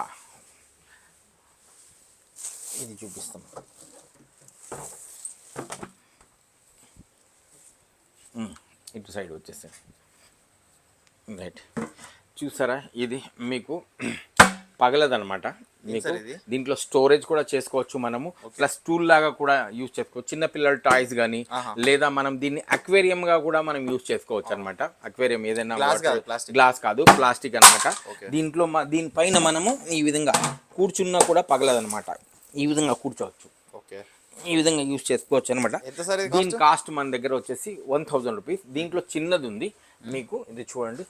ఇది చూపిస్తాం. ఇటు సైడ్ వచ్చేసాయి. రైట్, చూసారా ఇది మీకు పగలదనమాట. మీకు దీంట్లో స్టోరేజ్ కూడా చేసుకోవచ్చు మనము, ప్లస్ టూల్ లాగా కూడా యూజ్ చేసుకోవచ్చు. చిన్నపిల్లల టాయ్స్ కానీ లేదా మనం దీన్ని అక్వేరియం గా కూడా మనం యూజ్ చేసుకోవచ్చు అనమాట. అక్వేరియం ఏదైనా గ్లాస్ కాదు, ప్లాస్టిక్ అనమాట. దీంట్లో దీనిపైన మనము ఈ విధంగా కూర్చున్నా కూడా పగలదనమాట. ఈ విధంగా కూర్చోవచ్చు, ఈ విధంగా యూజ్ చేసుకోవచ్చు అనమాట. దీని కాస్ట్ మన దగ్గర వచ్చేసి 1000 రూపీస్. దీంట్లో చిన్నది ఉంది మీకు, ఇది చూడండి.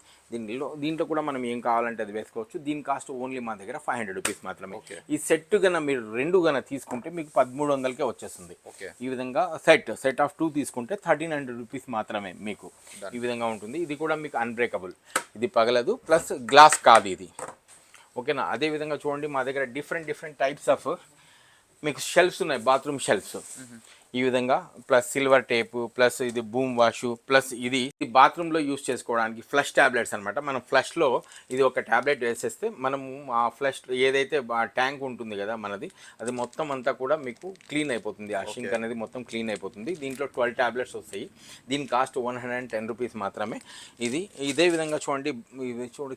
దీంట్లో కూడా మనం ఏం కావాలంటే అది వేసుకోవచ్చు. దీని కాస్ట్ ఓన్లీ మా దగ్గర 500 రూపీస్ మాత్రమే. ఈ సెట్ గన మీరు 2 గన తీసుకుంటే మీకు 1300కే వచ్చేస్తుంది. ఈ విధంగా సెట్ ఆఫ్ 2 తీసుకుంటే 1300 రూపీస్ మాత్రమే మీకు ఈ విధంగా ఉంటుంది. ఇది కూడా మీకు అన్బ్రేకబుల్, ఇది పగలదు, ప్లస్ గ్లాస్ కాదు ఇది. ఓకేనా. అదే విధంగా చూడండి మా దగ్గర డిఫరెంట్ టైప్స్ ఆఫ్ మీకు షెల్ఫ్స్ ఉన్నాయి, బాత్రూమ్ షెల్ఫ్స్ ఈ విధంగా, ప్లస్ సిల్వర్ టేపు, ప్లస్ ఇది బూమ్ వాషు, ప్లస్ ఇది బాత్రూంలో యూస్ చేసుకోవడానికి ఫ్లష్ ట్యాబ్లెట్స్ అనమాట. మనం ఫ్లష్లో ఇది ఒక ట్యాబ్లెట్ వేసేస్తే మనము ఆ ఫ్లష్ ఏదైతే ట్యాంక్ ఉంటుంది కదా మనది, అది మొత్తం అంతా కూడా మీకు క్లీన్ అయిపోతుంది. ఆ షింక్ అనేది మొత్తం క్లీన్ అయిపోతుంది. దీంట్లో 12 ట్యాబ్లెట్స్ వస్తాయి. దీని కాస్ట్ 110 రూపీస్ మాత్రమే. ఇదే విధంగా చూడండి,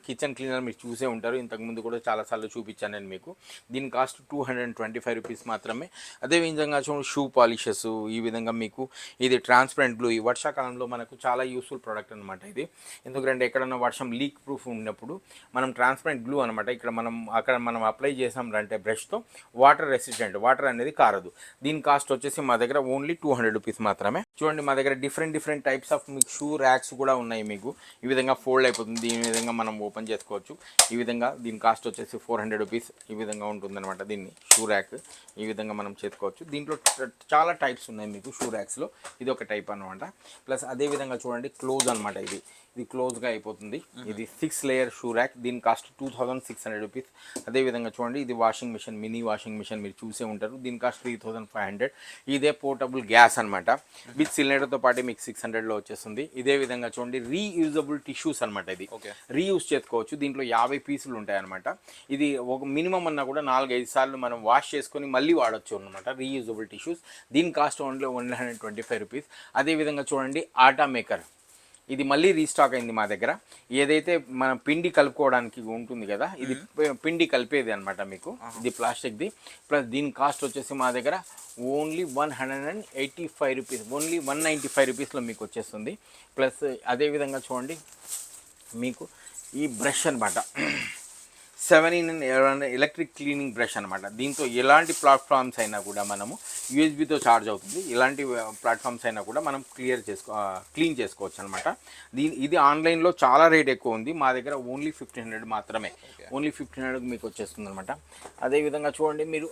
కిచెన్ క్లీనర్ మీరు చూసే ఉంటారు, ఇంతకుముందు కూడా చాలాసార్లు చూపించాను నేను మీకు. దీని కాస్ట్ 225 రూపీస్ మాత్రమే. అదే విధంగా చూడండి షూ పాలిషెస్, ఈ విధంగా మీకు ఇది ట్రాన్స్పరెంట్ గ్లూ. ఈ వర్షాకాలంలో మనకు చాలా యూస్ఫుల్ ప్రోడక్ట్ అనమాట ఇది. ఎందుకంటే ఎక్కడన్నా వర్షం లీక్ ప్రూఫ్ ఉన్నప్పుడు మనం ట్రాన్స్పరెంట్ గ్లూ అనమాట, అక్కడ మనం అప్లై చేసామంటే బ్రష్తో వాటర్ రెసిస్టెంట్, వాటర్ అనేది కారదు. దీని కాస్ట్ వచ్చేసి మా దగ్గర ఓన్లీ 200 రూపీస్ మాత్రమే. చూడండి మా దగ్గర డిఫరెంట్ టైప్స్ ఆఫ్ మీకు షూ ర్యాక్స్ కూడా ఉన్నాయి. మీకు ఈ విధంగా ఫోల్డ్ అయిపోతుంది, ఈ విధంగా మనం ఓపెన్ చేసుకోవచ్చు. ఈ విధంగా దీని కాస్ట్ వచ్చేసి 400 రూపీస్ ఈ విధంగా ఉంటుందన్నమాట. దీన్ని షూ ర్యాక్ ఈ విధంగా మనం చేసుకోవచ్చు. దీంట్లో చాలా టైప్స్ ఉన్నాయి మీకు షూ ర్యాక్స్లో, ఇది ఒక టైప్ అనమాట. ప్లస్ అదే విధంగా చూడండి క్లోజ్ అనమాట, ఇది క్లోజ్గా అయిపోతుంది. ఇది 6 లేయర్ షూ ర్యాక్. దీని కాస్ట్ 2600 రూపీస్. అదేవిధంగా చూడండి ఇది washing machine, mini washing machine మీరు చూసే ఉంటారు. దీని కాస్ట్ 3500. ఇదే పోర్టబుల్ గ్యాస్ అనమాట, విత్ సిలిండర్తో పాటు మీకు 600లో వచ్చేస్తుంది. ఇదే విధంగా చూడండి రీయూజబుల్ టిష్యూస్ అనమాట. ఇది రీయూజ్ చేసుకోవచ్చు. దీంట్లో 50 పీసులు ఉంటాయన్నమాట. ఇది ఒక మినిమం అన్నా కూడా 4-5 సార్లు మనం వాష్ చేసుకొని మళ్ళీ వాడచ్చు అనమాట. Reusable tissues. దీని కాస్ట్ ఓన్లీ 125 రూపీస్. అదేవిధంగా చూడండి ఆటా మేకర్, ఇది మళ్ళీ రీస్టాక్ అయింది మా దగ్గర. ఏదైతే మనం పిండి కలుపుకోవడానికి ఉంటుంది కదా, ఇది పిండి కలిపేది అనమాట మీకు. ఇది ప్లాస్టిక్ది. ప్లస్ దీని కాస్ట్ వచ్చేసి మా దగ్గర ఓన్లీ 185 రూపీస్, ఓన్లీ 195 రూపీస్లో మీకు వచ్చేస్తుంది. ప్లస్ అదేవిధంగా చూడండి మీకు ఈ బ్రష్ అనమాట, 7-in ఎలక్ట్రిక్ క్లీనింగ్ బ్రష్ అనమాట. దీంతో ఎలాంటి ప్లాట్ఫామ్స్ అయినా కూడా మనము యూఎస్బీతో ఛార్జ్ అవుతుంది. ఎలాంటి ప్లాట్ఫామ్స్ అయినా కూడా మనం క్లీన్ చేసుకోవచ్చు అనమాట. ఇది ఆన్లైన్లో చాలా రేట్ ఎక్కువ ఉంది, మా దగ్గర ఓన్లీ 1500 మాత్రమే. ఓన్లీ 1500 మీకు వచ్చేస్తుంది అనమాట. అదేవిధంగా చూడండి మీరు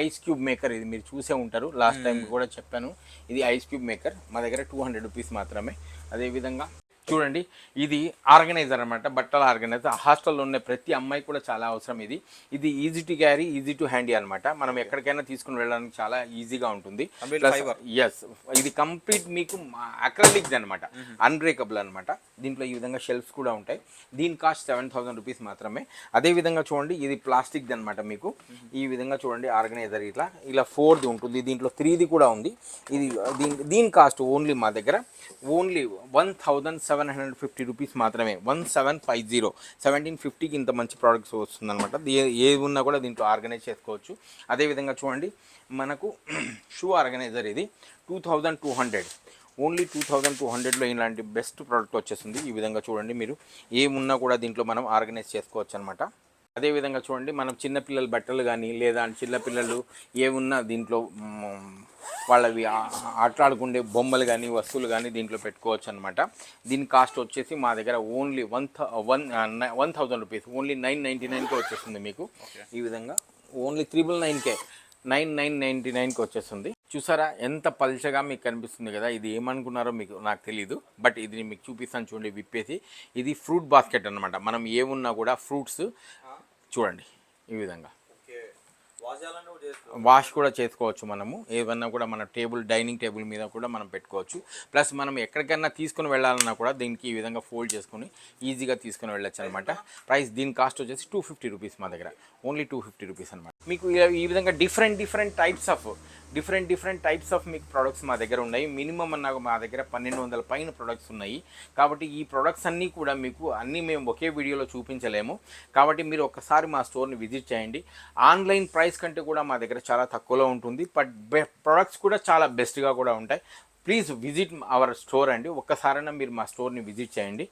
ఐస్ క్యూబ్ మేకర్, ఇది మీరు చూసే ఉంటారు, లాస్ట్ టైం కూడా చెప్పాను. ఇది ఐస్ క్యూబ్ మేకర్ మా దగ్గర 200 రూపీస్ మాత్రమే. అదేవిధంగా చూడండి ఇది ఆర్గనైజర్ అనమాట, బట్టల ఆర్గనైజర్. హాస్టల్లో ఉన్న ప్రతి అమ్మాయి కూడా చాలా అవసరం ఇది easy to carry, easy to handy అనమాట. మనం ఎక్కడికైనా తీసుకుని వెళ్ళడానికి చాలా ఈజీగా ఉంటుంది. ఎస్, ఇది కంప్లీట్ మీకు అక్రిలిక్స్ అనమాట, అన్బ్రేకబుల్ అనమాట. దీంట్లో ఈ విధంగా షెల్ఫ్స్ కూడా ఉంటాయి. దీని కాస్ట్ 7000 రూపీస్ మాత్రమే. అదేవిధంగా చూడండి ఇది ప్లాస్టిక్ది అనమాట. మీకు ఈ విధంగా చూడండి ఆర్గనైజర్ ఇలా 4ది ఉంటుంది. దీంట్లో 3ది కూడా ఉంది. దీని కాస్ట్ ఓన్లీ మా దగ్గర ఓన్లీ 1750 రూపీస్ మాత్రమే. 1750, 1750కి ఇంత మంచి ప్రోడక్ట్స్ వస్తుందన్నమాట. ఏది ఉన్నా కూడా దీంట్లో ఆర్గనైజ్ చేసుకోవచ్చు. అదేవిధంగా చూడండి మనకు షూ ఆర్గనైజర్, ఇది 2200, ఓన్లీ 2200లో ఇలాంటి బెస్ట్ ప్రోడక్ట్ వచ్చేస్తుంది. ఈ విధంగా చూడండి మీరు ఏమున్నా కూడా దీంట్లో మనం ఆర్గనైజ్ చేసుకోవచ్చు అనమాట. అదేవిధంగా చూడండి మనం చిన్నపిల్లల బట్టలు కానీ లేదా చిన్నపిల్లలు ఏమున్నా దీంట్లో వాళ్ళవి ఆటలాడుకుండే బొమ్మలు కానీ వస్తువులు కానీ దీంట్లో పెట్టుకోవచ్చు అనమాట. దీని కాస్ట్ వచ్చేసి మా దగ్గర ఓన్లీ 1000 రూపీస్, ఓన్లీ 999కే వచ్చేస్తుంది మీకు. ఈ విధంగా ఓన్లీ 999కే 9999కి వచ్చేస్తుంది. చూసారా ఎంత పల్చగా మీకు కనిపిస్తుంది కదా. ఇది ఏమనుకున్నారో మీకు నాకు తెలీదు, బట్ ఇది మీకు చూపిస్తాను చూడండి విప్పేసి. ఇది ఫ్రూట్ బాస్కెట్ అనమాట. మనం ఏమున్నా కూడా ఫ్రూట్స్ చూడండి ఈ విధంగా వాష్ కూడా చేసుకోవచ్చు. మనము ఏమన్నా కూడా మన డైనింగ్ టేబుల్ మీద కూడా మనం పెట్టుకోవచ్చు. ప్లస్ మనం ఎక్కడికైనా తీసుకుని వెళ్ళాలన్నా కూడా దీనికి ఈ విధంగా ఫోల్డ్ చేసుకుని ఈజీగా తీసుకుని వెళ్ళచ్చు అనమాట. ప్రైస్ దీని కాస్ట్ వచ్చేసి 250 రూపీస్ మా దగ్గర, ఓన్లీ 250 రూపీస్ అనమాట. మీకు ఈ విధంగా different types of different types of మీకు ప్రొడక్ట్స్ మా దగ్గర ఉన్నాయి. మినిమం నాకు మా దగ్గర 1200 పైన ప్రొడక్ట్స్ ఉన్నాయి. కాబట్టి ఈ ప్రొడక్ట్స్ అన్నీ కూడా మీకు అన్నీ మేము ఒకే వీడియోలో చూపించలేము. కాబట్టి మీరు ఒక్కసారి మా స్టోర్ని విజిట్ చేయండి. ఆన్లైన్ ప్రైస్ కంటే కూడా మా దగ్గర చాలా తక్కువలో ఉంటుంది. బట్ ప్రొడక్ట్స్ కూడా చాలా బెస్ట్గా కూడా ఉంటాయి. ప్లీజ్ విజిట్ అవర్ స్టోర్ అండి. ఒక్కసారైనా మీరు మా స్టోర్ని విజిట్ చేయండి.